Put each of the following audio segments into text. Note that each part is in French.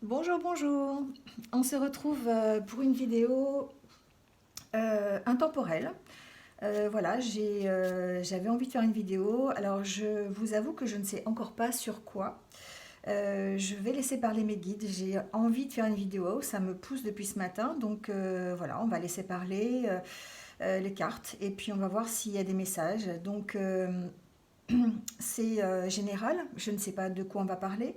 Bonjour, bonjour. On se retrouve pour une vidéo intemporelle. Voilà, j'avais envie de faire une vidéo. Alors, je vous avoue que je ne sais encore pas sur quoi. Je vais laisser parler mes guides. J'ai envie de faire une vidéo. Ça me pousse depuis ce matin. Donc, voilà, on va laisser parler les cartes. Et puis, on va voir s'il y a des messages. Donc, c'est général. Je ne sais pas de quoi on va parler.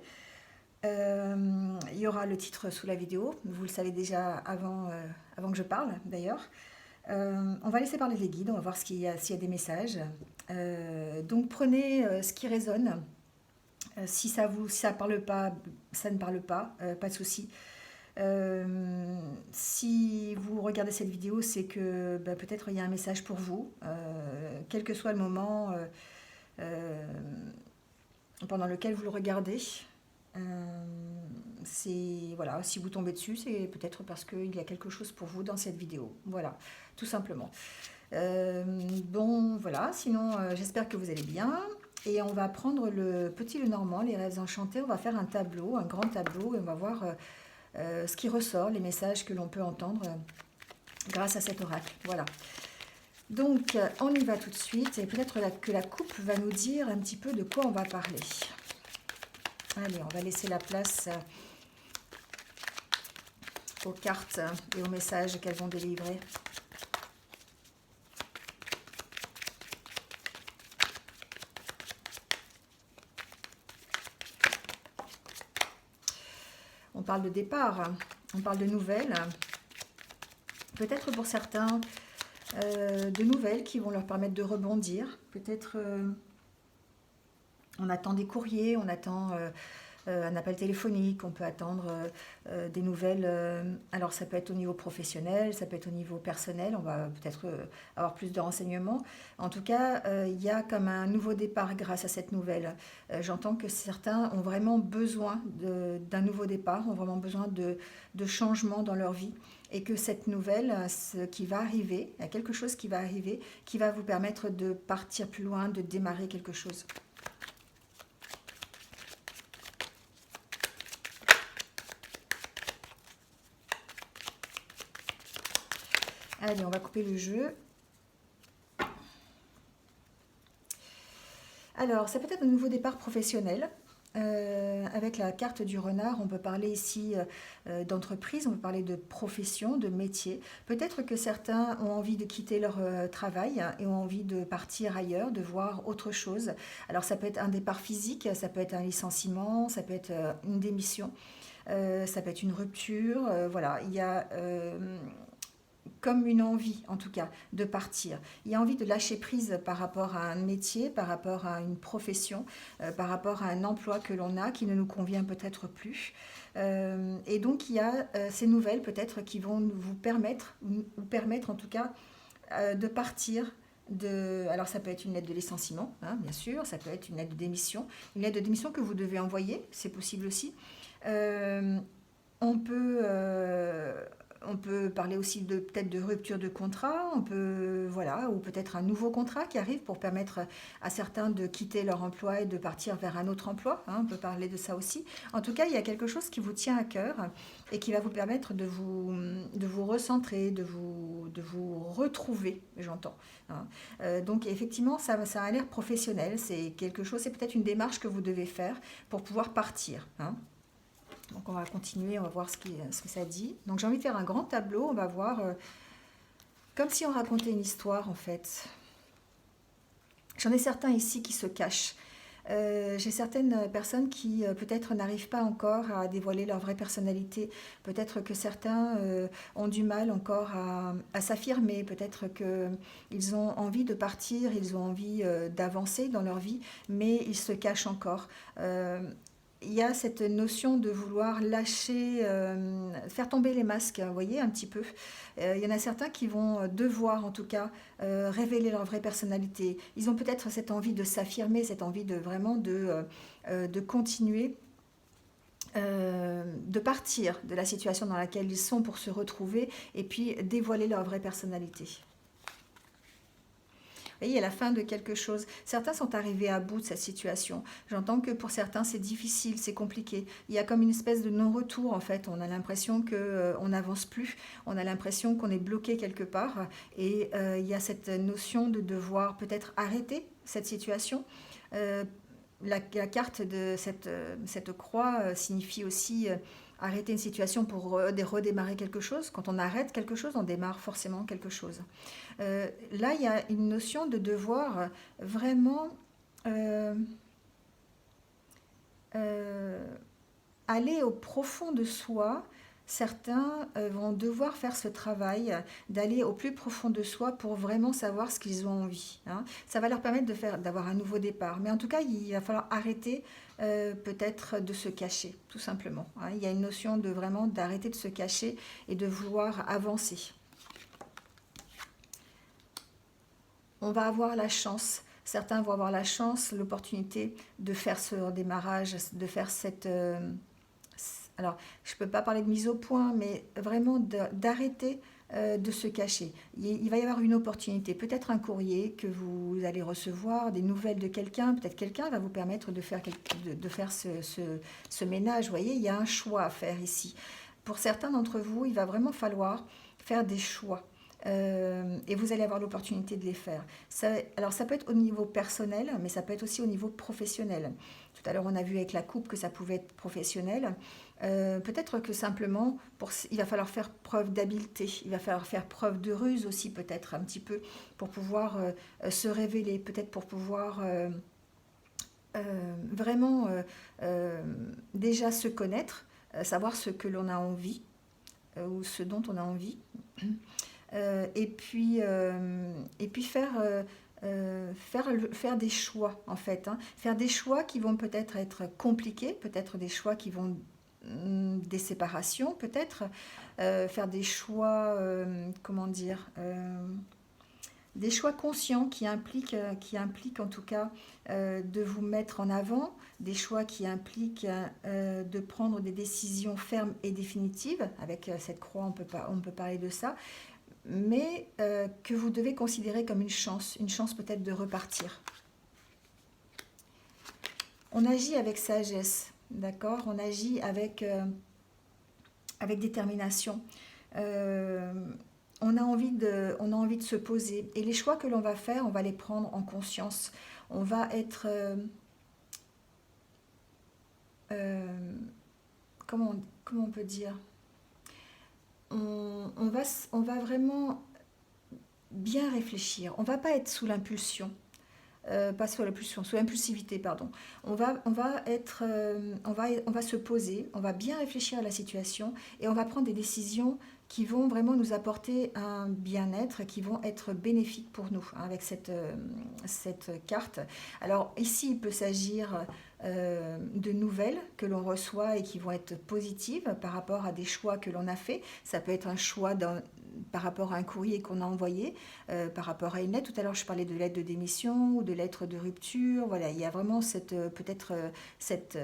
Il y aura le titre sous la vidéo, vous le savez déjà avant que je parle d'ailleurs. On va laisser parler les guides, on va voir s'il y a des messages. Donc prenez ce qui résonne. Si ça parle pas, ça ne parle pas, pas de souci. Si vous regardez cette vidéo, c'est que bah, peut-être il y a un message pour vous, quel que soit le moment euh, pendant lequel vous le regardez. Euh, c'est voilà, si vous tombez dessus, c'est peut-être parce qu'il y a quelque chose pour vous dans cette vidéo. Voilà, tout simplement. Bon, voilà. Sinon, j'espère que vous allez bien. Et on va prendre le petit Lenormand, les rêves enchantés. On va faire un tableau, un grand tableau, et on va voir ce qui ressort, les messages que l'on peut entendre grâce à cet oracle. Voilà. Donc, on y va tout de suite. Et peut-être que la coupe va nous dire un petit peu de quoi on va parler. Allez, on va laisser la place aux cartes et aux messages qu'elles vont délivrer. On parle de départ, on parle de nouvelles. Peut-être pour certains, de nouvelles qui vont leur permettre de rebondir. Peut-être on attend des courriers, on attend un appel téléphonique, on peut attendre des nouvelles. Alors ça peut être au niveau professionnel, ça peut être au niveau personnel, on va peut-être avoir plus de renseignements. En tout cas, il y a comme un nouveau départ grâce à cette nouvelle. J'entends que certains ont vraiment besoin d'un nouveau départ, ont vraiment besoin de changements dans leur vie. Et que cette nouvelle, ce qui va arriver, il y a quelque chose qui va arriver, qui va vous permettre de partir plus loin, de démarrer quelque chose. Allez, on va couper le jeu. Alors, ça peut être un nouveau départ professionnel. Avec la carte du renard, on peut parler ici d'entreprise, on peut parler de profession, de métier. Peut-être que certains ont envie de quitter leur travail et ont envie de partir ailleurs, de voir autre chose. Alors ça peut être un départ physique, ça peut être un licenciement, ça peut être une démission, ça peut être une rupture. Voilà, il y a comme une envie, en tout cas, de partir. Il y a envie de lâcher prise par rapport à un métier, par rapport à une profession, par rapport à un emploi que l'on a qui ne nous convient peut-être plus. Et donc, il y a ces nouvelles peut-être qui vont vous permettre, ou permettre en tout cas, de partir. Alors ça peut être une lettre de licenciement, hein, bien sûr, ça peut être une lettre de démission que vous devez envoyer, c'est possible aussi. Euh, on peut, on peut parler aussi de peut-être de rupture de contrat, on peut voilà, ou peut-être un nouveau contrat qui arrive pour permettre à certains de quitter leur emploi et de partir vers un autre emploi, hein, on peut parler de ça aussi. En tout cas, il y a quelque chose qui vous tient à cœur et qui va vous permettre de vous recentrer, de vous retrouver, j'entends, hein. Donc effectivement, ça a l'air professionnel, c'est quelque chose, c'est peut-être une démarche que vous devez faire pour pouvoir partir, hein. Donc on va continuer, on va voir ce que ça dit. Donc j'ai envie de faire un grand tableau, on va voir comme si on racontait une histoire en fait. J'en ai certains ici qui se cachent. J'ai certaines personnes qui peut-être n'arrivent pas encore à dévoiler leur vraie personnalité. Peut-être que certains ont du mal encore à s'affirmer. Peut-être qu'ils ont envie de partir, ils ont envie d'avancer dans leur vie, mais ils se cachent encore. Il y a cette notion de vouloir lâcher, faire tomber les masques, vous voyez, un petit peu. Il y en a certains qui vont devoir, en tout cas, révéler leur vraie personnalité. Ils ont peut-être cette envie de s'affirmer, cette envie de vraiment de continuer, de partir de la situation dans laquelle ils sont pour se retrouver et puis dévoiler leur vraie personnalité. voyez, il y a la fin de quelque chose. Certains sont arrivés à bout de cette situation. J'entends que pour certains, c'est difficile, c'est compliqué. Il y a comme une espèce de non-retour, en fait. On a l'impression qu'on n'avance plus. On a l'impression qu'on est bloqué quelque part. Et il y a cette notion de devoir peut-être arrêter cette situation. Euh, la carte de cette croix signifie aussi arrêter une situation pour redémarrer quelque chose. Quand on arrête quelque chose, on démarre forcément quelque chose. Là, il y a une notion de devoir vraiment euh, euh, aller au profond de soi. Certains vont devoir faire ce travail d'aller au plus profond de soi pour vraiment savoir ce qu'ils ont envie, hein. Ça va leur permettre d'avoir un nouveau départ. Mais en tout cas, il va falloir arrêter peut-être de se cacher, tout simplement, hein. Il y a une notion de vraiment d'arrêter de se cacher et de vouloir avancer. On va avoir la chance, certains vont avoir la chance, l'opportunité de faire ce redémarrage, de faire alors, je ne peux pas parler de mise au point, mais vraiment d'arrêter de se cacher. Il va y avoir une opportunité, peut-être un courrier que vous allez recevoir, des nouvelles de quelqu'un, peut-être quelqu'un va vous permettre de faire ce ménage. Vous voyez, il y a un choix à faire ici. Pour certains d'entre vous, il va vraiment falloir faire des choix. Et vous allez avoir l'opportunité de les faire. Alors ça peut être au niveau personnel, mais ça peut être aussi au niveau professionnel. Tout à l'heure, on a vu avec la coupe que ça pouvait être professionnel. Peut-être que simplement, il va falloir faire preuve d'habileté, il va falloir faire preuve de ruse aussi peut-être un petit peu pour pouvoir se révéler, peut-être pour pouvoir vraiment déjà se connaître, savoir ce que l'on a envie ou ce dont on a envie. Et puis faire des choix en fait, hein. Faire des choix qui vont peut-être être compliqués, peut-être des choix qui vont des séparations peut-être, faire des choix, comment dire, des choix conscients qui impliquent en tout cas de vous mettre en avant, des choix qui impliquent de prendre des décisions fermes et définitives. Avec cette croix, on peut parler de ça, mais que vous devez considérer comme une chance peut-être de repartir. On agit avec sagesse, d'accord? On agit avec détermination. Euh, on a envie de se poser. Et les choix que l'on va faire, on va les prendre en conscience. On va être... comment on peut dire? On va vraiment bien réfléchir. On ne va pas être sous l'impulsion. Pas sous l'impulsion, sous l'impulsivité, pardon. On va se poser, on va bien réfléchir à la situation et on va prendre des décisions qui vont vraiment nous apporter un bien-être, qui vont être bénéfiques pour nous, hein, avec cette carte. Alors ici, il peut s'agir de nouvelles que l'on reçoit et qui vont être positives par rapport à des choix que l'on a faits. Ça peut être un choix par rapport à un courrier qu'on a envoyé, par rapport à une lettre. Tout à l'heure, je parlais de lettre de démission ou de lettre de rupture. Voilà, il y a vraiment peut-être cette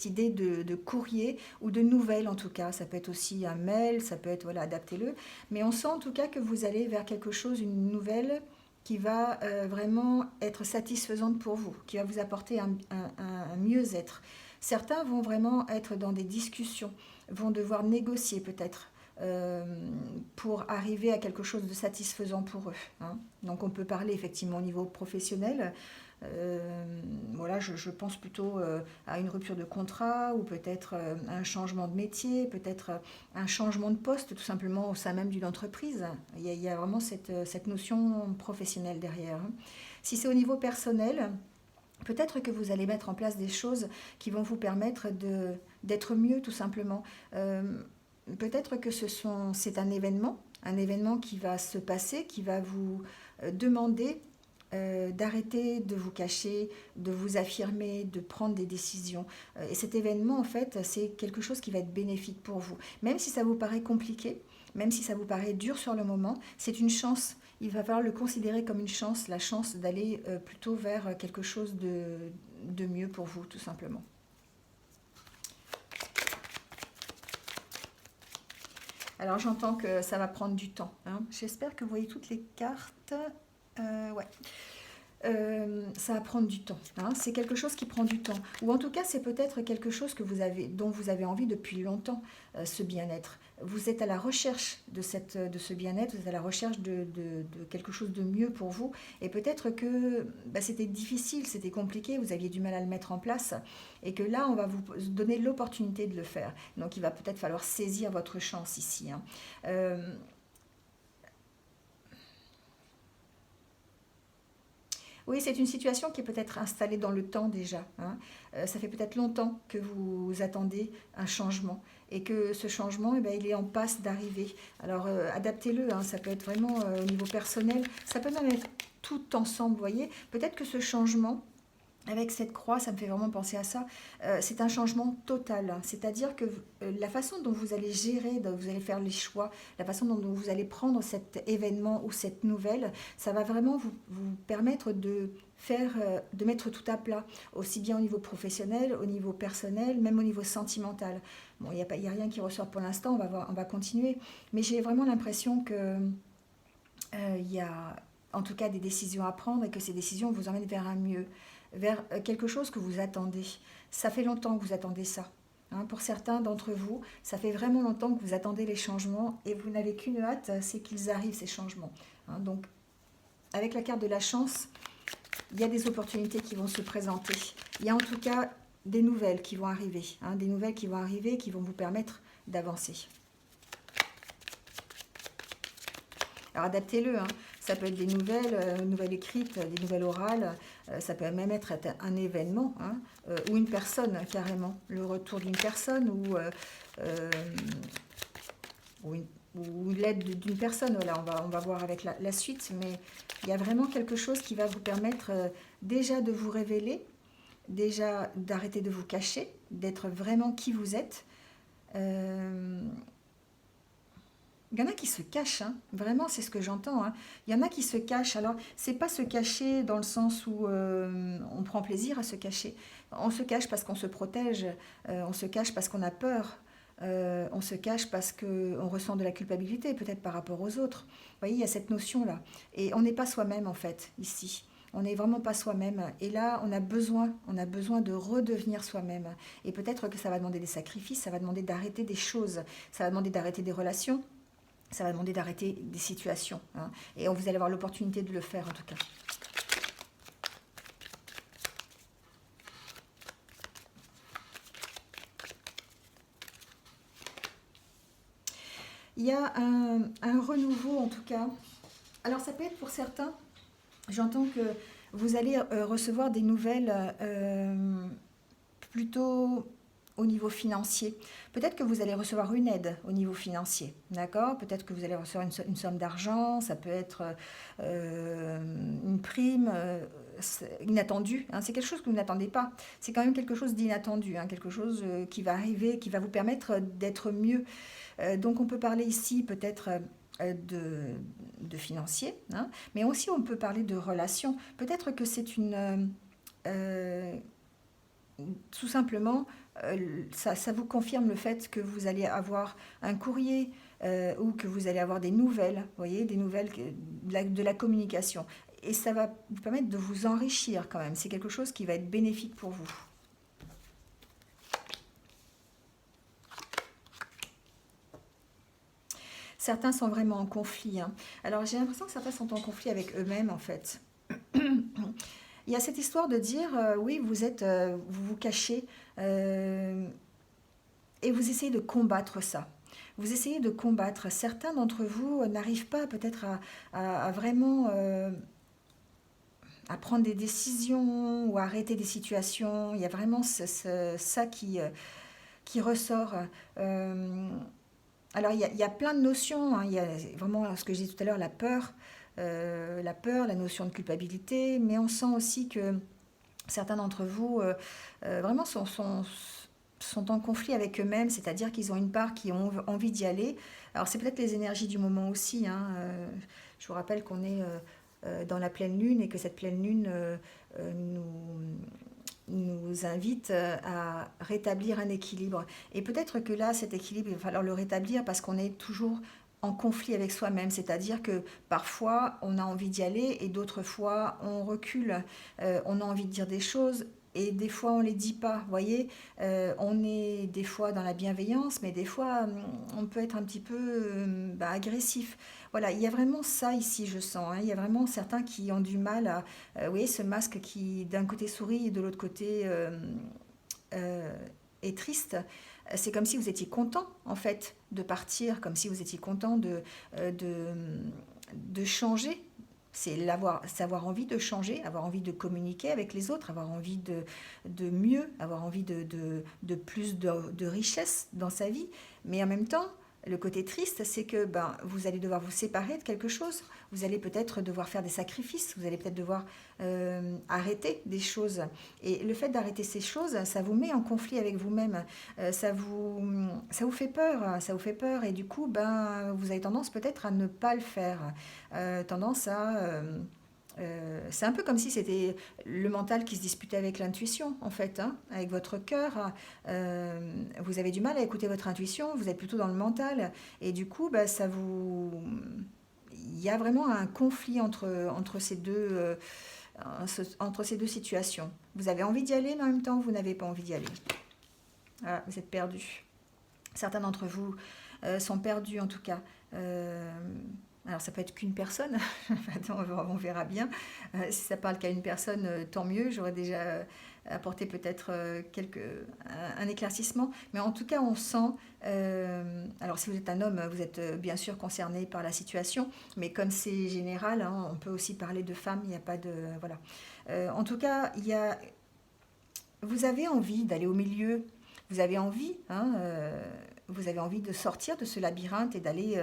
idée de courrier ou de nouvelles en tout cas. Ça peut être aussi un mail, ça peut être, voilà, adaptez-le. Mais on sent en tout cas que vous allez vers quelque chose, une nouvelle qui va vraiment être satisfaisante pour vous, qui va vous apporter un mieux-être. Certains vont vraiment être dans des discussions, vont devoir négocier peut-être pour arriver à quelque chose de satisfaisant pour eux, hein. Donc on peut parler effectivement au niveau professionnel. Voilà, je pense plutôt à une rupture de contrat ou peut-être un changement de métier, peut-être un changement de poste tout simplement au sein même d'une entreprise. Il y a vraiment cette notion professionnelle derrière, hein. Si c'est au niveau personnel, peut-être que vous allez mettre en place des choses qui vont vous permettre d'être mieux tout simplement. Peut-être que c'est un événement qui va se passer, qui va vous demander d'arrêter de vous cacher, de vous affirmer, de prendre des décisions. Et cet événement, en fait, c'est quelque chose qui va être bénéfique pour vous. Même si ça vous paraît compliqué, même si ça vous paraît dur sur le moment, c'est une chance. Il va falloir le considérer comme une chance, la chance d'aller plutôt vers quelque chose de mieux pour vous, tout simplement. Alors j'entends que ça va prendre du temps, hein. J'espère que vous voyez toutes les cartes. Ouais. Ça va prendre du temps, hein. C'est quelque chose qui prend du temps. Ou en tout cas, c'est peut-être quelque chose dont vous avez envie depuis longtemps, ce bien-être. Vous êtes à la recherche de ce bien-être, vous êtes à la recherche de quelque chose de mieux pour vous. Et peut-être que bah, c'était difficile, c'était compliqué, vous aviez du mal à le mettre en place. Et que là, on va vous donner l'opportunité de le faire. Donc, il va peut-être falloir saisir votre chance ici, hein. Euh, Oui, c'est une situation qui est peut-être installée dans le temps déjà, hein. Ça fait peut-être longtemps que vous attendez un changement et que ce changement, eh ben, il est en passe d'arriver. Alors, adaptez-le, hein, ça peut être vraiment au niveau personnel, ça peut même être tout ensemble, vous voyez. Peut-être que ce changement, avec cette croix, ça me fait vraiment penser à ça. C'est un changement total. C'est-à-dire que la façon dont vous allez gérer, dont vous allez faire les choix, la façon dont vous allez prendre cet événement ou cette nouvelle, ça va vraiment vous permettre de mettre tout à plat, aussi bien au niveau professionnel, au niveau personnel, même au niveau sentimental. Bon, il y a rien qui ressort pour l'instant, on va continuer. Mais j'ai vraiment l'impression que il y a en tout cas des décisions à prendre et que ces décisions vous emmènent vers un mieux, vers quelque chose que vous attendez. Ça fait longtemps que vous attendez ça, hein. Pour certains d'entre vous, ça fait vraiment longtemps que vous attendez les changements et vous n'avez qu'une hâte, c'est qu'ils arrivent ces changements, hein. Donc avec la carte de la chance, il y a des opportunités qui vont se présenter. Il y a en tout cas des nouvelles qui vont arriver, hein, des nouvelles qui vont arriver qui vont vous permettre d'avancer. Alors adaptez-le, hein. Ça peut être des nouvelles écrites, des nouvelles orales, ça peut même être un événement, hein, ou une personne carrément, le retour d'une personne euh, ou, une- ou l'aide d'une personne. Voilà, on va voir avec la suite, mais il y a vraiment quelque chose qui va vous permettre déjà de vous révéler, déjà d'arrêter de vous cacher, d'être vraiment qui vous êtes. Euh, Il y en a qui se cachent, hein. Vraiment, c'est ce que j'entends, hein. Il y en a qui se cachent. Alors, c'est pas se cacher dans le sens où on prend plaisir à se cacher. On se cache parce qu'on se protège, on se cache parce qu'on a peur, on se cache parce qu'on ressent de la culpabilité, peut-être par rapport aux autres. Vous voyez, il y a cette notion-là. Et on n'est pas soi-même, en fait, ici. On n'est vraiment pas soi-même. Et là, on a besoin de redevenir soi-même. Et peut-être que ça va demander des sacrifices, ça va demander d'arrêter des choses, ça va demander d'arrêter des relations, ça va demander d'arrêter des situations, hein. Et vous allez avoir l'opportunité de le faire en tout cas. Il y a un renouveau en tout cas. Alors ça peut être pour certains, j'entends que vous allez recevoir des nouvelles plutôt au niveau financier. Peut-être que vous allez recevoir une aide au niveau financier, d'accord? Peut-être que vous allez recevoir une somme d'argent, ça peut être une prime inattendue, hein. C'est quelque chose que vous n'attendez pas. C'est quand même quelque chose d'inattendu, hein, quelque chose qui va arriver, qui va vous permettre d'être mieux. Donc on peut parler ici peut-être de financier, hein, mais aussi on peut parler de relations. Peut-être que c'est euh, tout simplement, ça vous confirme le fait que vous allez avoir un courrier ou que vous allez avoir des nouvelles, vous voyez, des nouvelles, de la communication. Et ça va vous permettre de vous enrichir quand même. C'est quelque chose qui va être bénéfique pour vous. Certains sont vraiment en conflit, hein. Alors j'ai l'impression que certains sont en conflit avec eux-mêmes en fait. Il y a cette histoire de dire, oui, vous vous cachez euh, et vous essayez de combattre ça. Vous essayez de combattre. Certains d'entre vous n'arrivent pas peut-être à vraiment à prendre des décisions ou à arrêter des situations. Il y a vraiment ça qui ressort. Euh, alors il y a plein de notions, hein. Il y a vraiment ce que j'ai dit tout à l'heure, la peur, la notion de culpabilité, mais on sent aussi que certains d'entre vous vraiment sont en conflit avec eux-mêmes, c'est-à-dire qu'ils ont une part qui ont envie d'y aller. Alors c'est peut-être les énergies du moment aussi, hein. Je vous rappelle qu'on est dans la pleine lune et que cette pleine lune nous invite à rétablir un équilibre. Et peut-être que là, cet équilibre, il va falloir le rétablir parce qu'on est toujours en conflit avec soi-même, c'est-à-dire que parfois on a envie d'y aller et d'autres fois on recule. On a envie de dire des choses et des fois on les dit pas. Vous voyez. On est des fois dans la bienveillance, mais des fois on peut être un petit peu agressif. Voilà, il y a vraiment ça ici, je sens, hein. Il y a vraiment certains qui ont du mal à, vous voyez, ce masque qui d'un côté sourit et de l'autre côté euh, est triste. C'est comme si vous étiez content en fait de partir, comme si vous étiez content euh, de, de changer. C'est savoir envie de changer, avoir envie de communiquer avec les autres, avoir envie de mieux, avoir envie de plus de richesse dans sa vie. Mais en même temps, le côté triste, c'est que vous allez devoir vous séparer de quelque chose. Vous allez peut-être devoir faire des sacrifices. Vous allez peut-être devoir arrêter des choses. Et le fait d'arrêter ces choses, ça vous met en conflit avec vous-même. Ça vous fait peur. Ça vous fait peur. Et du coup, vous avez tendance peut-être à ne pas le faire. Tendance à... c'est un peu comme si c'était le mental qui se disputait avec l'intuition, en fait, hein, avec votre cœur. Vous avez du mal à écouter votre intuition, vous êtes plutôt dans le mental. Et du coup, ça vous... Il y a vraiment un conflit entre ces deux situations. Vous avez envie d'y aller, mais en même temps, vous n'avez pas envie d'y aller. Voilà, vous êtes perdu. Certains d'entre vous sont perdus, en tout cas. Alors ça peut être qu'une personne, on verra bien. Si ça parle qu'à une personne, tant mieux. J'aurais déjà apporté peut-être un éclaircissement. Mais en tout cas, on sent... alors si vous êtes un homme, vous êtes bien sûr concerné par la situation. Mais comme c'est général, hein, on peut aussi parler de femmes. Il n'y a pas de... Voilà. En tout cas, vous avez envie d'aller au milieu. Vous avez envie, hein, vous avez envie de sortir de ce labyrinthe et d'aller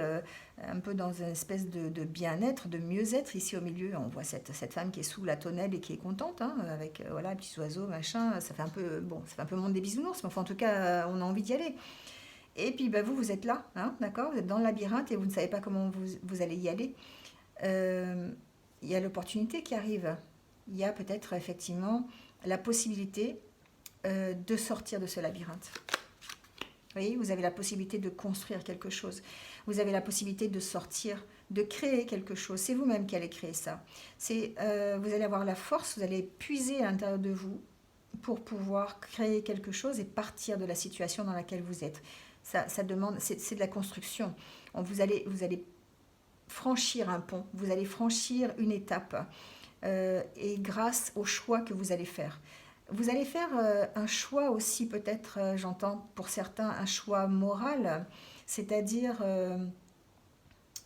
un peu dans une espèce de bien-être, de mieux-être. Ici au milieu, on voit cette femme qui est sous la tonnelle et qui est contente, hein, avec voilà, les petits oiseaux, machin. Ça fait un peu, bon, ça fait un peu monde des bisounours, mais enfin, en tout cas, on a envie d'y aller. Et puis vous êtes là, hein, d'accord. Vous êtes dans le labyrinthe et vous ne savez pas comment vous allez y aller. Euh, Il y a l'opportunité qui arrive. Il y a peut-être effectivement la possibilité de sortir de ce labyrinthe. Vous voyez, vous avez la possibilité de construire quelque chose. Vous avez la possibilité de sortir, de créer quelque chose. C'est vous-même qui allez créer ça. Vous allez avoir la force, vous allez puiser à l'intérieur de vous pour pouvoir créer quelque chose et partir de la situation dans laquelle vous êtes. Ça demande, c'est de la construction. Vous allez franchir un pont, vous allez franchir une étape et grâce au choix que vous allez faire. Vous allez faire un choix aussi, peut-être, j'entends pour certains, un choix moral, c'est-à-dire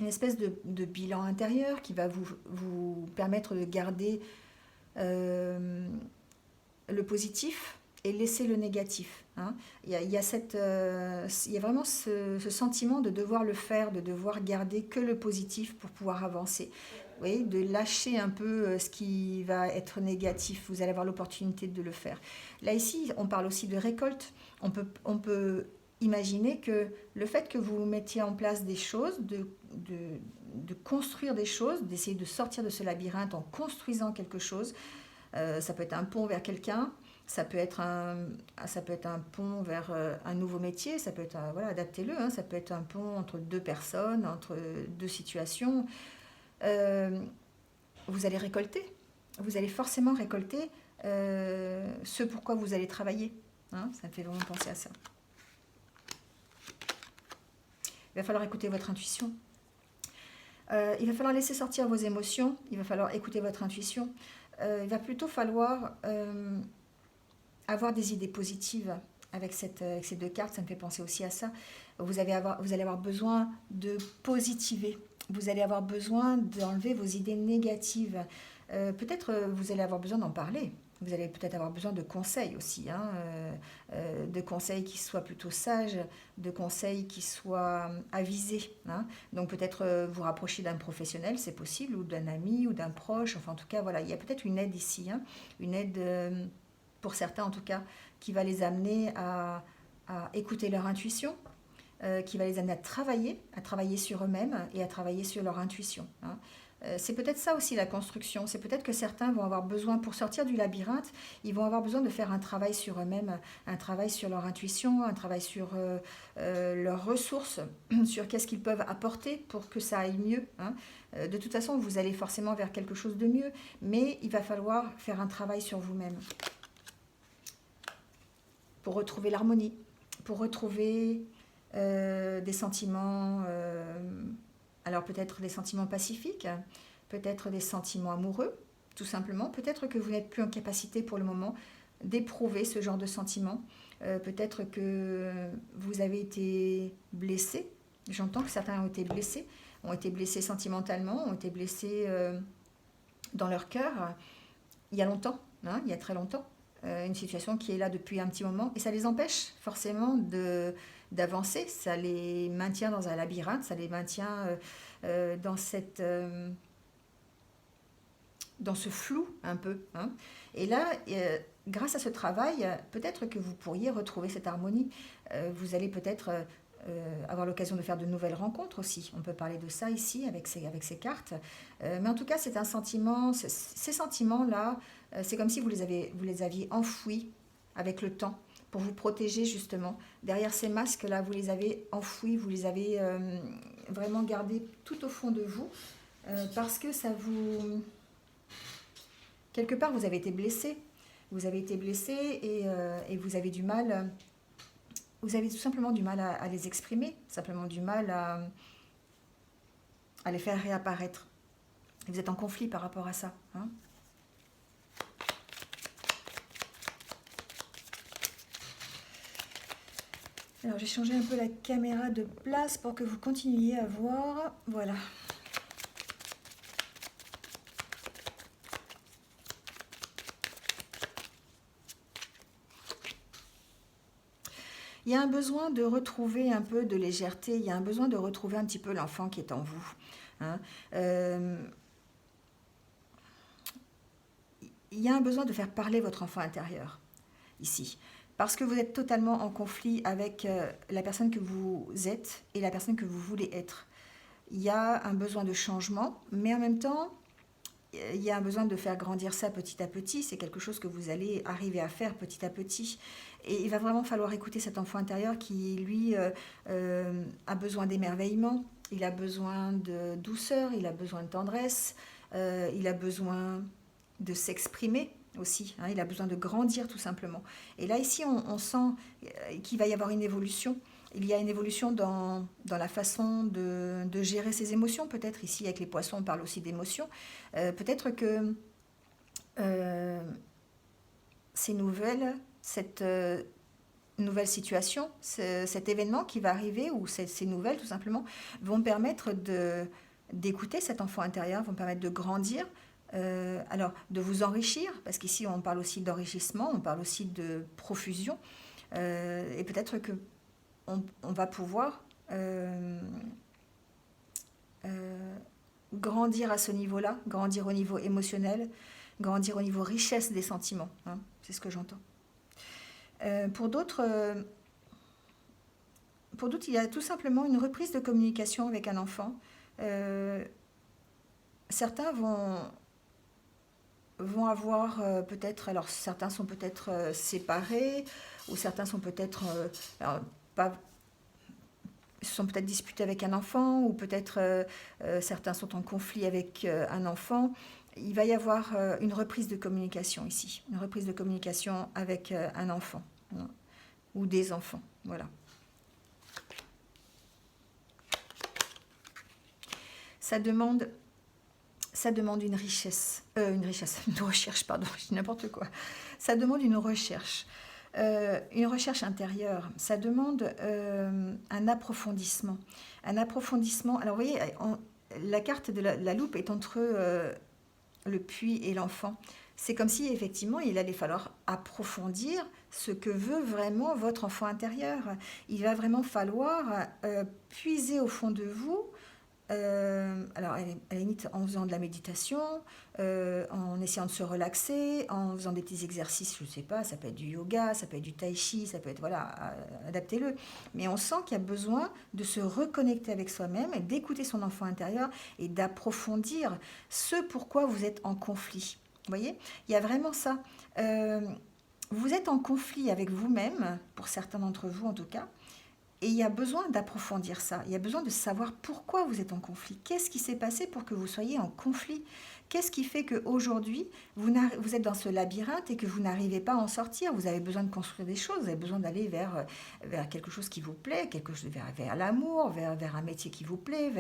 une espèce de bilan intérieur qui va vous permettre de garder euh, le positif et laisser le négatif. Hein. Il y a vraiment ce sentiment de devoir le faire, de devoir garder que le positif pour pouvoir avancer. Vous voyez, de lâcher un peu ce qui va être négatif. Vous allez avoir l'opportunité de le faire. Là, ici, on parle aussi de récolte. On peut imaginer que le fait que vous mettiez en place des choses, de construire des choses, d'essayer de sortir de ce labyrinthe en construisant quelque chose, ça peut être un pont vers quelqu'un, ça peut être un pont vers un nouveau métier, ça peut être, voilà, adaptez-le, hein, ça peut être un pont entre deux personnes, entre deux situations. Euh, vous allez récolter, vous allez forcément récolter ce pourquoi vous allez travailler. Hein, ça me fait vraiment penser à ça. Il va falloir écouter votre intuition. Il va falloir laisser sortir vos émotions, il va falloir écouter votre intuition. Il va plutôt falloir avoir des idées positives avec ces deux cartes, ça me fait penser aussi à ça. Vous allez avoir besoin de positiver. Vous allez avoir besoin d'enlever vos idées négatives. Peut-être vous allez avoir besoin d'en parler. Vous allez peut-être avoir besoin de conseils aussi, hein, de conseils qui soient plutôt sages, de conseils qui soient avisés. Hein. Donc peut-être vous rapprocher d'un professionnel, c'est possible, ou d'un ami, ou d'un proche. Enfin, en tout cas, voilà, il y a peut-être une aide ici, hein, une aide pour certains en tout cas, qui va les amener à écouter leur intuition, qui va les amener à travailler sur eux-mêmes et à travailler sur leur intuition. Hein. C'est peut-être ça aussi la construction. C'est peut-être que certains vont avoir besoin, pour sortir du labyrinthe, ils vont avoir besoin de faire un travail sur eux-mêmes, un travail sur leur intuition, un travail sur leurs ressources, sur qu'est-ce qu'ils peuvent apporter pour que ça aille mieux, hein. De toute façon, vous allez forcément vers quelque chose de mieux, mais il va falloir faire un travail sur vous-même pour retrouver l'harmonie, pour retrouver des sentiments, alors peut-être des sentiments pacifiques, peut-être des sentiments amoureux, tout simplement. Peut-être que vous n'êtes plus en capacité pour le moment d'éprouver ce genre de sentiments. Peut-être que vous avez été blessé. J'entends que certains ont été blessés sentimentalement, ont été blessés dans leur cœur il y a longtemps, hein, il y a très longtemps. Une situation qui est là depuis un petit moment et ça les empêche forcément d'avancer, ça les maintient dans un labyrinthe, ça les maintient dans dans ce flou un peu, hein. Et là, grâce à ce travail, peut-être que vous pourriez retrouver cette harmonie. Vous allez peut-être avoir l'occasion de faire de nouvelles rencontres aussi. On peut parler de ça ici avec ces cartes. Mais en tout cas, c'est un sentiment, ces sentiments-là, c'est comme si vous les aviez enfouis avec le temps pour vous protéger justement. Derrière ces masques-là, vous les avez enfouis, vous les avez vraiment gardés tout au fond de vous parce que ça vous... Quelque part, vous avez été blessé. Vous avez été blessé et vous avez du mal... Vous avez tout simplement du mal à les exprimer, simplement du mal à les faire réapparaître. Et vous êtes en conflit par rapport à ça, hein. Alors j'ai changé un peu la caméra de place pour que vous continuiez à voir. Voilà. Il y a un besoin de retrouver un peu de légèreté, il y a un besoin de retrouver un petit peu l'enfant qui est en vous, hein. Il y a un besoin de faire parler votre enfant intérieur, ici. Parce que vous êtes totalement en conflit avec la personne que vous êtes et la personne que vous voulez être. Il y a un besoin de changement, mais en même temps, il y a un besoin de faire grandir ça petit à petit. C'est quelque chose que vous allez arriver à faire petit à petit. Et il va vraiment falloir écouter cet enfant intérieur qui, lui, a besoin d'émerveillement, il a besoin de douceur, il a besoin de tendresse, il a besoin de s'exprimer aussi, hein, il a besoin de grandir tout simplement. Et là, ici, on sent qu'il va y avoir une évolution. Il y a une évolution dans la façon de gérer ses émotions, peut-être. Ici, avec les poissons, on parle aussi d'émotions. Peut-être que ces nouvelles, cette nouvelle situation, cet événement qui va arriver, ou ces nouvelles tout simplement, vont permettre d'écouter cet enfant intérieur, vont permettre de grandir, alors de vous enrichir, parce qu'ici on parle aussi d'enrichissement, on parle aussi de profusion, et peut-être que on va pouvoir grandir à ce niveau-là, grandir au niveau émotionnel, grandir au niveau richesse des sentiments, hein, c'est ce que j'entends. Pour d'autres, il y a tout simplement une reprise de communication avec un enfant. Certains vont avoir peut-être, alors certains sont peut-être séparés, ou certains sont peut-être pas, se sont peut-être disputés avec un enfant, ou peut-être certains sont en conflit avec un enfant. Il va y avoir une reprise de communication ici, une reprise de communication avec un enfant, hein, ou des enfants, voilà. Ça demande une richesse, une recherche, pardon, je dis n'importe quoi. Ça demande une recherche intérieure. Ça demande un approfondissement. Alors, vous voyez, la carte de la loupe est entre le puits et l'enfant. C'est comme si, effectivement, il allait falloir approfondir ce que veut vraiment votre enfant intérieur. Il va vraiment falloir puiser au fond de vous Alors, à la limite, en faisant de la méditation, en essayant de se relaxer, en faisant des petits exercices, je ne sais pas, ça peut être du yoga, ça peut être du tai chi, ça peut être, voilà, adaptez-le. Mais on sent qu'il y a besoin de se reconnecter avec soi-même et d'écouter son enfant intérieur et d'approfondir ce pourquoi vous êtes en conflit. Vous voyez, il y a vraiment ça. Euh, vous êtes en conflit avec vous-même, pour certains d'entre vous en tout cas, et il y a besoin d'approfondir ça. Il y a besoin de savoir pourquoi vous êtes en conflit. Qu'est-ce qui s'est passé pour que vous soyez en conflit? Qu'est-ce qui fait qu'aujourd'hui, vous êtes dans ce labyrinthe et que vous n'arrivez pas à en sortir? Vous avez besoin de construire des choses, vous avez besoin d'aller vers quelque chose qui vous plaît, quelque chose, vers l'amour, vers un métier qui vous plaît,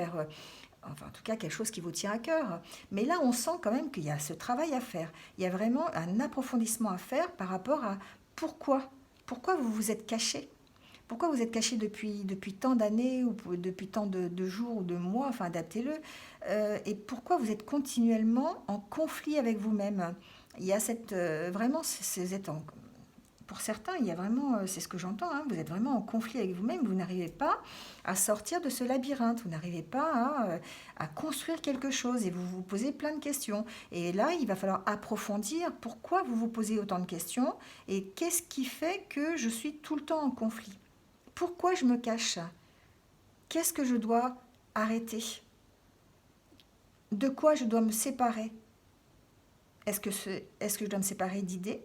enfin, en tout cas, quelque chose qui vous tient à cœur. Mais là, on sent quand même qu'il y a ce travail à faire. Il y a vraiment un approfondissement à faire par rapport à pourquoi. Pourquoi vous vous êtes caché? Pourquoi vous êtes caché depuis tant d'années ou depuis tant de jours ou de mois? Enfin, adaptez-le. Et pourquoi vous êtes continuellement en conflit avec vous-même? Il y a vraiment, pour certains, il y a vraiment, c'est ce que j'entends, hein, vous êtes vraiment en conflit avec vous-même, vous n'arrivez pas à sortir de ce labyrinthe, vous n'arrivez pas à construire quelque chose et vous vous posez plein de questions. Et là, il va falloir approfondir pourquoi vous vous posez autant de questions et qu'est-ce qui fait que je suis tout le temps en conflit. Pourquoi je me cache? Qu'est-ce que je dois arrêter? De quoi je dois me séparer? Est-ce que je dois me séparer d'idées?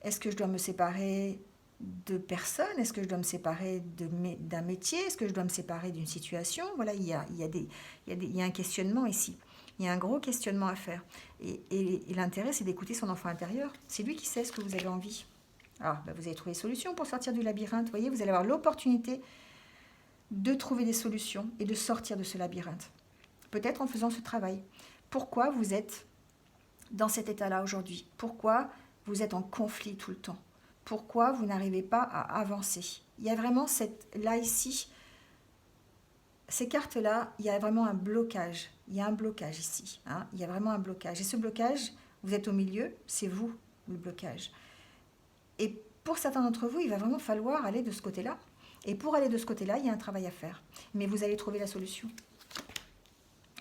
Est-ce que je dois me séparer de personnes? Est-ce que je dois me séparer d'un métier? Est-ce que je dois me séparer d'une situation? Voilà, il y a un questionnement ici. Il y a un gros questionnement à faire. Et l'intérêt, c'est d'écouter son enfant intérieur. C'est lui qui sait ce que vous avez envie. Alors, vous avez trouvé des solutions pour sortir du labyrinthe. Vous voyez, vous allez avoir l'opportunité de trouver des solutions et de sortir de ce labyrinthe. Peut-être en faisant ce travail. Pourquoi vous êtes dans cet état-là aujourd'hui? Pourquoi vous êtes en conflit tout le temps? Pourquoi vous n'arrivez pas à avancer? Il y a vraiment là, ici, ces cartes-là, il y a vraiment un blocage. Il y a un blocage ici. Hein. Il y a vraiment un blocage. Et ce blocage, vous êtes au milieu, c'est vous, le blocage. Et pour certains d'entre vous, il va vraiment falloir aller de ce côté-là. Et pour aller de ce côté-là, il y a un travail à faire. Mais vous allez trouver la solution.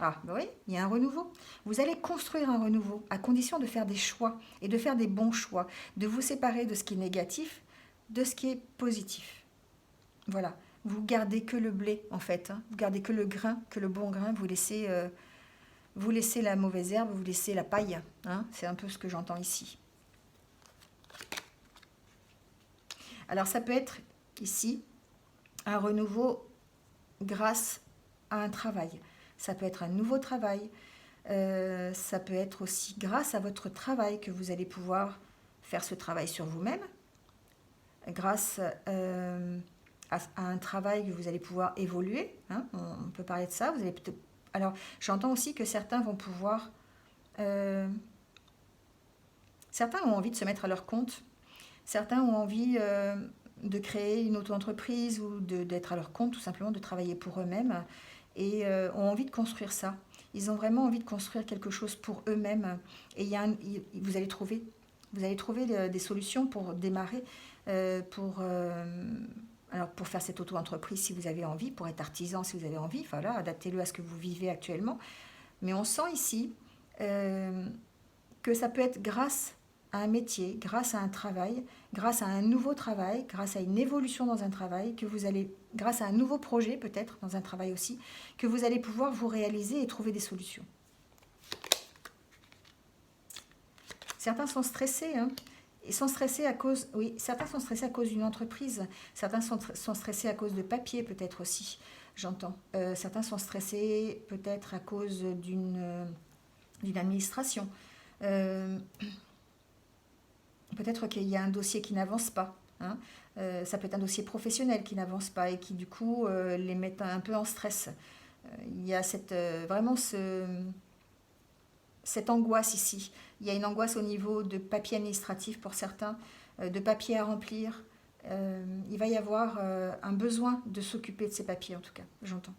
Ah, ben oui, il y a un renouveau. Vous allez construire un renouveau à condition de faire des choix et de faire des bons choix, de vous séparer de ce qui est négatif, de ce qui est positif. Voilà. Vous gardez que le blé, en fait. Hein. Vous gardez que le grain, que le bon grain. Vous laissez la mauvaise herbe, vous laissez la paille. Hein. C'est un peu ce que j'entends ici. Alors ça peut être ici un renouveau grâce à un travail. Ça peut être un nouveau travail. Ça peut être aussi grâce à votre travail que vous allez pouvoir faire ce travail sur vous-même. Grâce à un travail que vous allez pouvoir évoluer. Hein, on peut parler de ça. Vous allez peut-être... Alors j'entends aussi que certains vont pouvoir... certains ont envie de se mettre à leur compte. Certains ont envie de créer une auto-entreprise ou d'être à leur compte, tout simplement de travailler pour eux-mêmes et ont envie de construire ça. Ils ont vraiment envie de construire quelque chose pour eux-mêmes et vous allez trouver des solutions pour démarrer, pour faire cette auto-entreprise si vous avez envie, pour être artisan si vous avez envie, enfin là, adaptez-le à ce que vous vivez actuellement. Mais on sent ici que ça peut être grâce à un métier, grâce à un travail, grâce à un nouveau travail, grâce à une évolution dans un travail, grâce à un nouveau projet peut-être dans un travail aussi, que vous allez pouvoir vous réaliser et trouver des solutions. Certains sont stressés, hein. Ils sont stressés à cause, oui, certains sont stressés à cause d'une entreprise, certains sont stressés à cause de papier peut-être aussi, j'entends. Certains sont stressés peut-être à cause d'une administration. Peut-être qu'il y a un dossier qui n'avance pas. Hein. Ça peut être un dossier professionnel qui n'avance pas et qui du coup les met un peu en stress. Il y a vraiment cette angoisse ici. Il y a une angoisse au niveau de papier administratif pour certains, de papiers à remplir. Il va y avoir un besoin de s'occuper de ces papiers en tout cas, j'entends.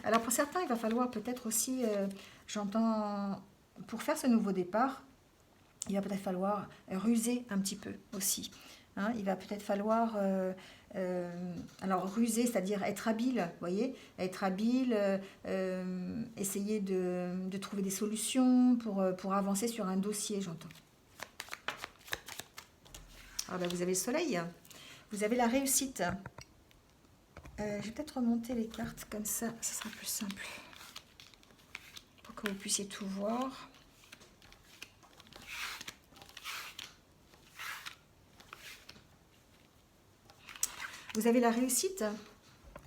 Alors pour certains, il va falloir peut-être aussi, j'entends, pour faire ce nouveau départ, il va peut-être falloir ruser un petit peu aussi. hein. Il va peut-être falloir alors ruser, c'est-à-dire être habile, vous voyez, être habile, essayer de trouver des solutions pour avancer sur un dossier, j'entends. Alors là, vous avez le soleil, vous avez la réussite. Je vais peut-être remonter les cartes comme ça sera plus simple pour que vous puissiez tout voir. Vous avez la réussite,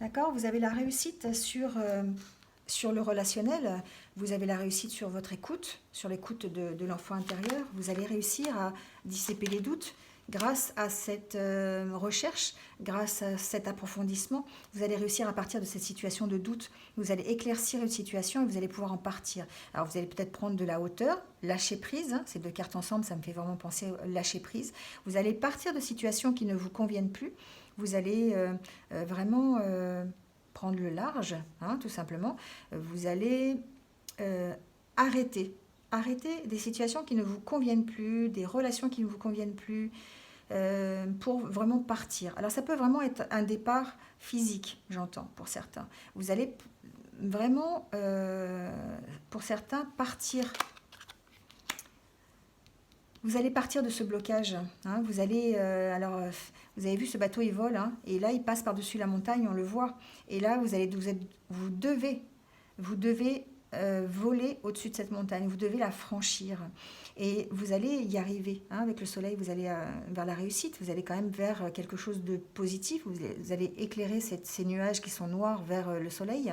d'accord? Vous avez la réussite sur le relationnel, vous avez la réussite sur votre écoute, sur l'écoute de l'enfant intérieur. Vous allez réussir à dissiper les doutes grâce à cette recherche, grâce à cet approfondissement. Vous allez réussir à partir de cette situation de doute. Vous allez éclaircir une situation et vous allez pouvoir en partir. Alors vous allez peut-être prendre de la hauteur, lâcher prise. Hein, ces deux cartes ensemble, ça me fait vraiment penser à lâcher prise. Vous allez partir de situations qui ne vous conviennent plus. Vous allez vraiment prendre le large, hein, tout simplement. Vous allez arrêter des situations qui ne vous conviennent plus, des relations qui ne vous conviennent plus, pour vraiment partir. Alors ça peut vraiment être un départ physique, j'entends, pour certains. Vous allez vraiment, pour certains, partir. Vous allez partir de ce blocage. Hein, vous allez, vous avez vu ce bateau, il vole, hein, et là il passe par-dessus la montagne, on le voit. Et là vous devez voler au-dessus de cette montagne. Vous devez la franchir. Et vous allez y arriver. Hein, avec le soleil, vous allez vers la réussite. Vous allez quand même vers quelque chose de positif. Vous allez éclairer ces nuages qui sont noirs vers le soleil.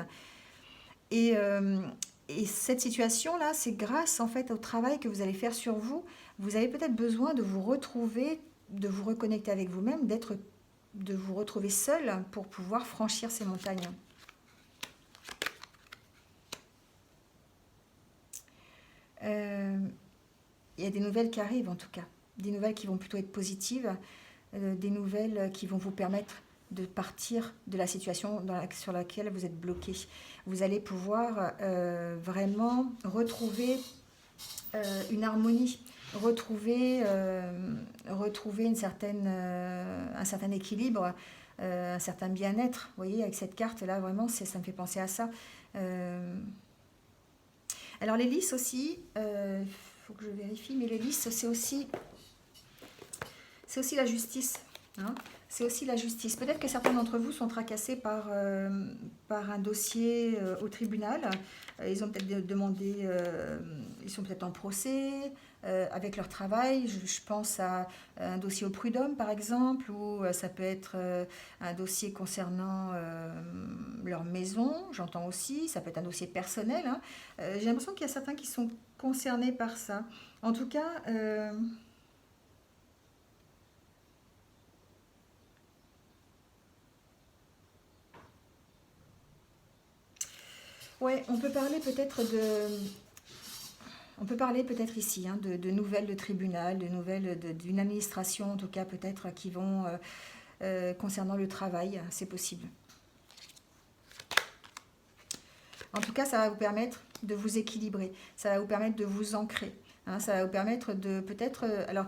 Et, et cette situation-là, c'est grâce en fait au travail que vous allez faire sur vous. Vous avez peut-être besoin de vous retrouver, de vous reconnecter avec vous-même, de vous retrouver seul pour pouvoir franchir ces montagnes. Il y a des nouvelles qui arrivent en tout cas, des nouvelles qui vont plutôt être positives, des nouvelles qui vont vous permettre de partir de la situation sur laquelle vous êtes bloqué. Vous allez pouvoir vraiment retrouver une harmonie, retrouver un certain équilibre, un certain bien-être. Vous voyez, avec cette carte-là, vraiment, ça me fait penser à ça. Alors les lys aussi, il faut que je vérifie, mais les lys, c'est aussi la justice. Hein, c'est aussi la justice. Peut-être que certains d'entre vous sont tracassés par un dossier au tribunal. Ils ont peut-être demandé, ils sont peut-être en procès avec leur travail. Je pense à un dossier au prud'homme, par exemple, ou ça peut être un dossier concernant leur maison, j'entends aussi. Ça peut être un dossier personnel. Hein. J'ai l'impression qu'il y a certains qui sont concernés par ça. En tout cas... ouais, on peut parler peut-être ici hein, de nouvelles de tribunal, de nouvelles d'une administration, en tout cas peut-être qui vont concernant le travail, c'est possible. En tout cas, ça va vous permettre de vous équilibrer, ça va vous permettre de vous ancrer, hein, ça va vous permettre de peut-être... alors,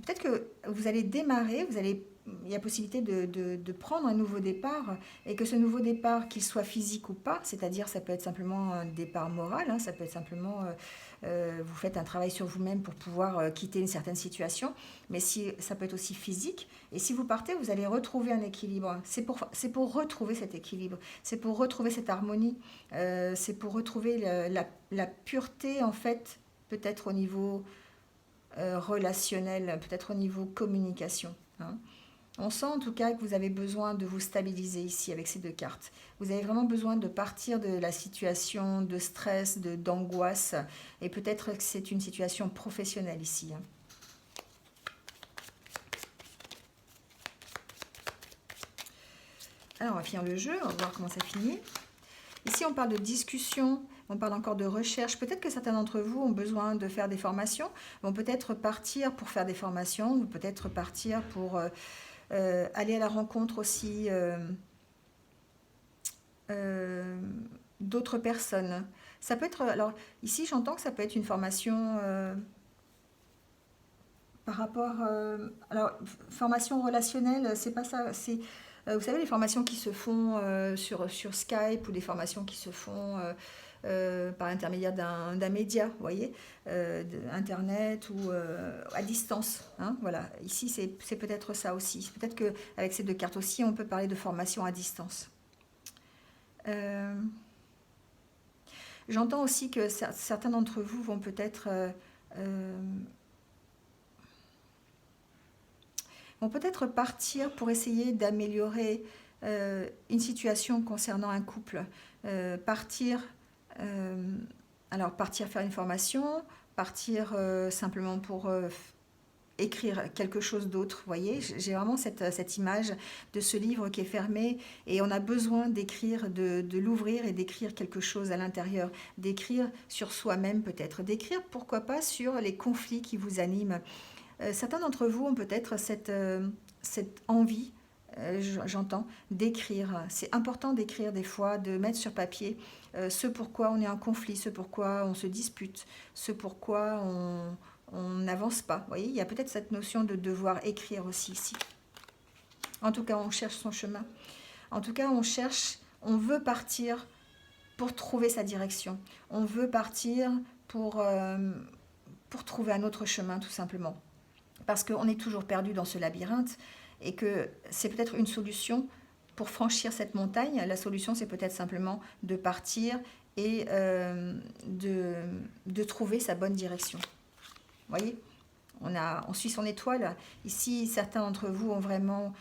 peut-être que vous allez démarrer, il y a possibilité de prendre un nouveau départ et que ce nouveau départ, qu'il soit physique ou pas, c'est-à-dire ça peut être simplement un départ moral, hein, ça peut être simplement vous faites un travail sur vous-même pour pouvoir quitter une certaine situation, mais ça peut être aussi physique. Et si vous partez, vous allez retrouver un équilibre. C'est pour retrouver cet équilibre, c'est pour retrouver cette harmonie, c'est pour retrouver la pureté en fait, peut-être au niveau relationnel, peut-être au niveau communication. Hein. On sent en tout cas que vous avez besoin de vous stabiliser ici avec ces deux cartes. Vous avez vraiment besoin de partir de la situation de stress, d'angoisse, et peut-être que c'est une situation professionnelle ici. Hein. Alors on va finir le jeu, on va voir comment ça finit. Ici on parle de discussion. On parle encore de recherche. Peut-être que certains d'entre vous ont besoin de faire des formations, vont peut-être partir pour faire des formations, ou peut-être partir pour aller à la rencontre aussi d'autres personnes. Ça peut être, alors ici j'entends que ça peut être une formation par rapport... alors, formation relationnelle, c'est pas ça. C'est, vous savez, les formations qui se font sur Skype ou des formations qui se font par l'intermédiaire d'un média, vous voyez, Internet ou à distance. Hein, voilà. Ici, c'est peut-être ça aussi. Peut-être qu'avec ces deux cartes aussi, on peut parler de formation à distance. Euh, J'entends aussi que certains d'entre vous vont peut-être euh, partir pour essayer d'améliorer une situation concernant un couple. Partir, euh, alors partir faire une formation, partir simplement pour écrire quelque chose d'autre. Vous voyez, j'ai vraiment cette image de ce livre qui est fermé et on a besoin d'écrire, de l'ouvrir et d'écrire quelque chose à l'intérieur, d'écrire sur soi-même peut-être, d'écrire pourquoi pas sur les conflits qui vous animent. Certains d'entre vous ont peut-être cette envie, j'entends, d'écrire. C'est important d'écrire des fois, de mettre sur papier ce pourquoi on est en conflit, ce pourquoi on se dispute, ce pourquoi on n'avance pas. Vous voyez, il y a peut-être cette notion de devoir écrire aussi ici. En tout cas, on cherche son chemin. En tout cas, on veut partir pour trouver sa direction. On veut partir pour trouver un autre chemin, tout simplement. Parce qu'on est toujours perdu dans ce labyrinthe et que c'est peut-être une solution pour franchir cette montagne. La solution, c'est peut-être simplement de partir et de trouver sa bonne direction. Vous voyez, on suit son étoile. Ici, certains d'entre vous ont vraiment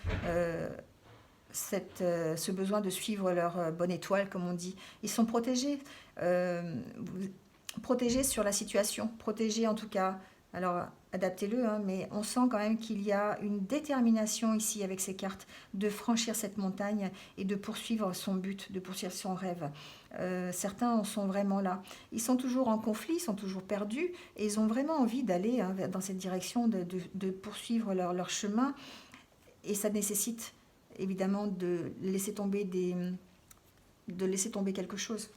ce besoin de suivre leur bonne étoile, comme on dit. Ils sont protégés. Protégés sur la situation. Protégés en tout cas. Alors, adaptez-le, hein, mais on sent quand même qu'il y a une détermination ici avec ces cartes de franchir cette montagne et de poursuivre son but, de poursuivre son rêve. Certains en sont vraiment là. Ils sont toujours en conflit, ils sont toujours perdus et ils ont vraiment envie d'aller dans cette direction, de poursuivre leur chemin. Et ça nécessite évidemment de laisser tomber quelque chose.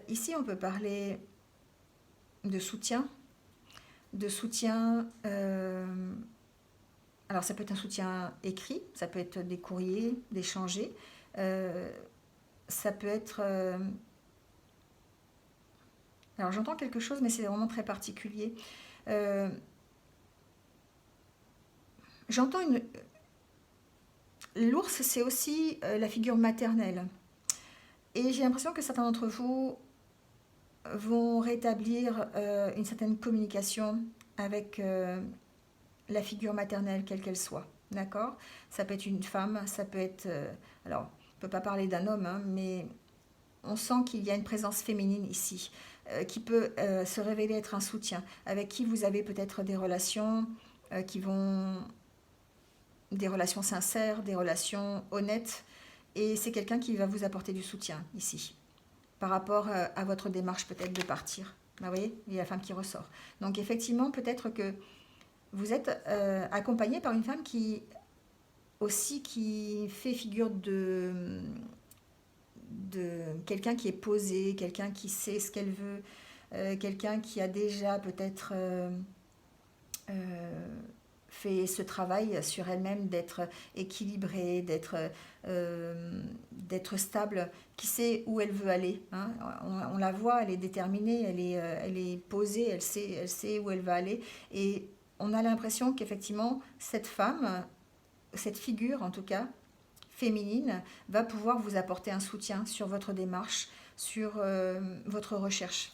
Ici, on peut parler de soutien. Alors, ça peut être un soutien écrit, ça peut être des courriers, d'échanger. Ça peut être... alors, j'entends quelque chose, mais c'est vraiment très particulier. J'entends une... L'ours, c'est aussi la figure maternelle. Et j'ai l'impression que certains d'entre vous vont rétablir une certaine communication avec la figure maternelle, quelle qu'elle soit. D'accord? Ça peut être une femme, ça peut être... alors, on ne peut pas parler d'un homme, hein, mais on sent qu'il y a une présence féminine ici, qui peut se révéler être un soutien, avec qui vous avez peut-être des relations qui vont... des relations sincères, des relations honnêtes, et c'est quelqu'un qui va vous apporter du soutien ici, par rapport à votre démarche peut-être de partir. Vous voyez, il y a la femme qui ressort. Donc effectivement, peut-être que vous êtes accompagné par une femme qui fait figure de quelqu'un qui est posé, quelqu'un qui sait ce qu'elle veut, quelqu'un qui a déjà peut-être fait ce travail sur elle-même, d'être équilibrée, d'être stable, qui sait où elle veut aller. Hein. On la voit, elle est déterminée, elle est posée, elle sait où elle va aller. Et on a l'impression qu'effectivement, cette femme, cette figure en tout cas, féminine, va pouvoir vous apporter un soutien sur votre démarche, sur votre recherche.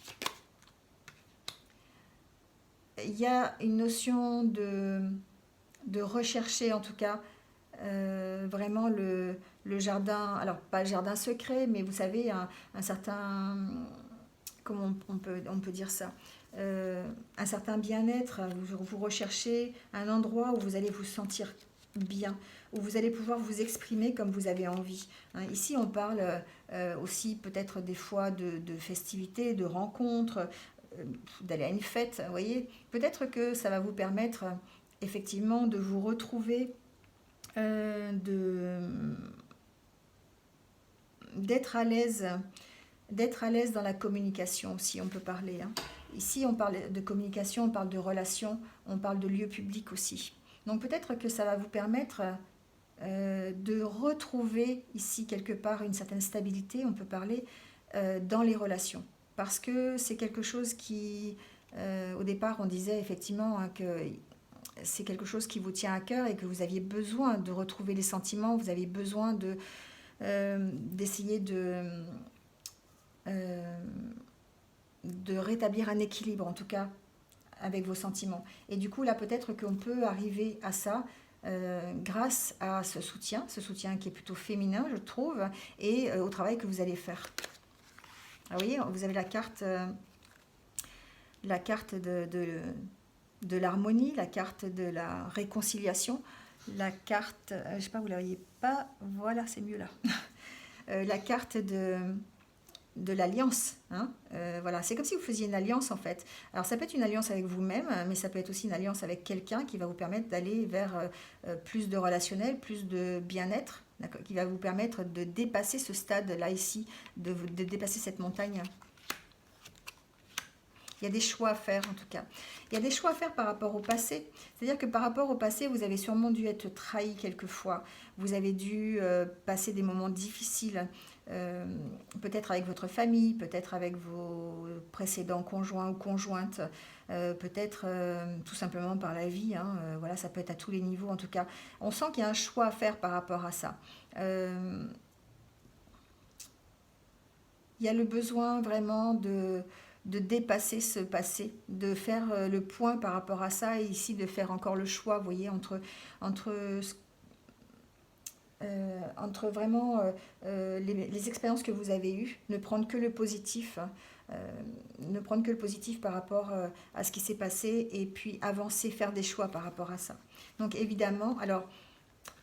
Il y a une notion de rechercher en tout cas vraiment le jardin, alors pas le jardin secret, mais vous savez, un certain, comment on peut dire ça, un certain bien-être, vous recherchez un endroit où vous allez vous sentir bien, où vous allez pouvoir vous exprimer comme vous avez envie. Hein, ici, on parle aussi peut-être des fois de festivités, de rencontres, d'aller à une fête, vous voyez. Peut-être que ça va vous permettre effectivement de vous retrouver, d'être à l'aise, d'être à l'aise dans la communication aussi, on peut parler. Hein. Ici, on parle de communication, on parle de relations, on parle de lieux publics aussi. Donc peut-être que ça va vous permettre de retrouver ici quelque part une certaine stabilité, on peut parler, dans les relations. Parce que c'est quelque chose qui, au départ, on disait effectivement hein, que c'est quelque chose qui vous tient à cœur et que vous aviez besoin de retrouver les sentiments, vous avez besoin d'essayer de rétablir un équilibre, en tout cas, avec vos sentiments. Et du coup, là, peut-être qu'on peut arriver à ça grâce à ce soutien qui est plutôt féminin, je trouve, et au travail que vous allez faire. Alors, vous voyez, vous avez la carte de l'harmonie, la carte de la réconciliation, la carte, je ne sais pas, vous ne la voyez pas, voilà, c'est mieux là. La carte de l'alliance. Hein, voilà, c'est comme si vous faisiez une alliance en fait. Alors ça peut être une alliance avec vous-même, mais ça peut être aussi une alliance avec quelqu'un qui va vous permettre d'aller vers plus de relationnel, plus de bien-être, qui va vous permettre de dépasser ce stade-là ici, de dépasser cette montagne. Il y a des choix à faire en tout cas. Il y a des choix à faire par rapport au passé. C'est-à-dire que par rapport au passé, vous avez sûrement dû être trahi quelquefois. Vous avez dû passer des moments difficiles. Peut-être avec votre famille, peut-être avec vos précédents conjoints ou conjointes, peut-être tout simplement par la vie. Hein, voilà, ça peut être à tous les niveaux en tout cas. On sent qu'il y a un choix à faire par rapport à ça. Il y a le besoin vraiment de dépasser ce passé, de faire le point par rapport à ça et ici de faire encore le choix, vous voyez, entre vraiment les expériences que vous avez eues, ne prendre que le positif, ne prendre que le positif par rapport à ce qui s'est passé et puis avancer, faire des choix par rapport à ça. Donc évidemment, alors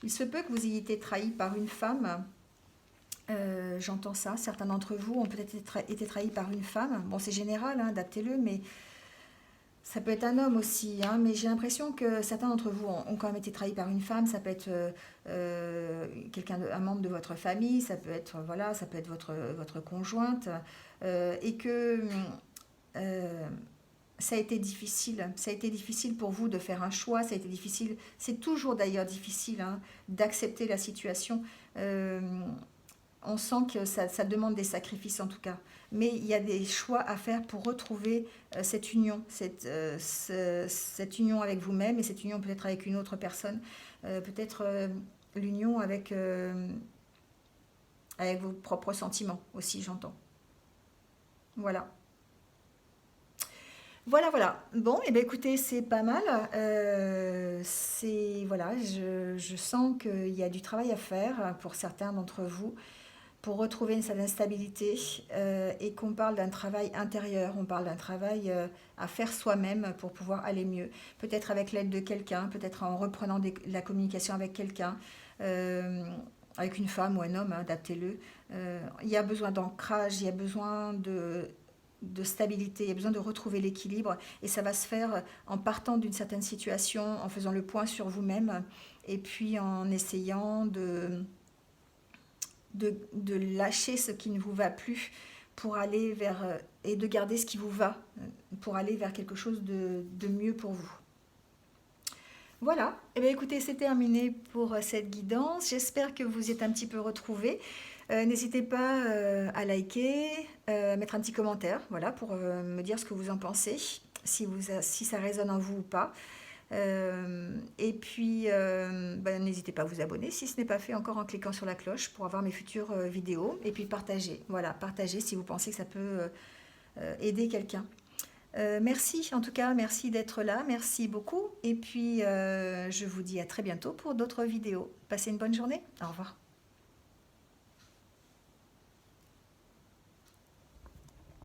il se peut que vous ayez été trahi par une femme. J'entends ça, certains d'entre vous ont peut-être été trahis par une femme. Bon, c'est général, hein, adaptez-le, mais ça peut être un homme aussi. Hein, mais j'ai l'impression que certains d'entre vous ont quand même été trahis par une femme. Ça peut être un membre de votre famille, ça peut être, voilà, ça peut être votre conjointe. Et que ça a été difficile. Ça a été difficile pour vous de faire un choix. Ça a été difficile. C'est toujours d'ailleurs difficile hein, d'accepter la situation. On sent que ça demande des sacrifices en tout cas. Mais il y a des choix à faire pour retrouver cette union, cette union avec vous-même et cette union peut-être avec une autre personne. Peut-être l'union avec vos propres sentiments aussi, j'entends. Voilà. Voilà. Bon, et bien écoutez, c'est pas mal. Voilà, je sens qu'il y a du travail à faire pour certains d'entre vous pour retrouver une certaine stabilité et qu'on parle d'un travail intérieur, on parle d'un travail à faire soi-même pour pouvoir aller mieux. Peut-être avec l'aide de quelqu'un, peut-être en reprenant la communication avec quelqu'un, avec une femme ou un homme, hein, adaptez-le. Il y a besoin d'ancrage, il y a besoin de stabilité, il y a besoin de retrouver l'équilibre et ça va se faire en partant d'une certaine situation, en faisant le point sur vous-même et puis en essayant de lâcher ce qui ne vous va plus pour aller vers et de garder ce qui vous va pour aller vers quelque chose de mieux pour vous. Voilà, et bien écoutez, c'est terminé pour cette guidance. J'espère que vous êtes un petit peu retrouvés. N'hésitez pas à liker, mettre un petit commentaire, voilà, pour me dire ce que vous en pensez, si ça résonne en vous ou pas. Et puis, n'hésitez pas à vous abonner si ce n'est pas fait encore en cliquant sur la cloche pour avoir mes futures vidéos. Et puis partagez, voilà, partagez si vous pensez que ça peut aider quelqu'un. Merci en tout cas, merci d'être là, merci beaucoup. Et puis, je vous dis à très bientôt pour d'autres vidéos. Passez une bonne journée, au revoir.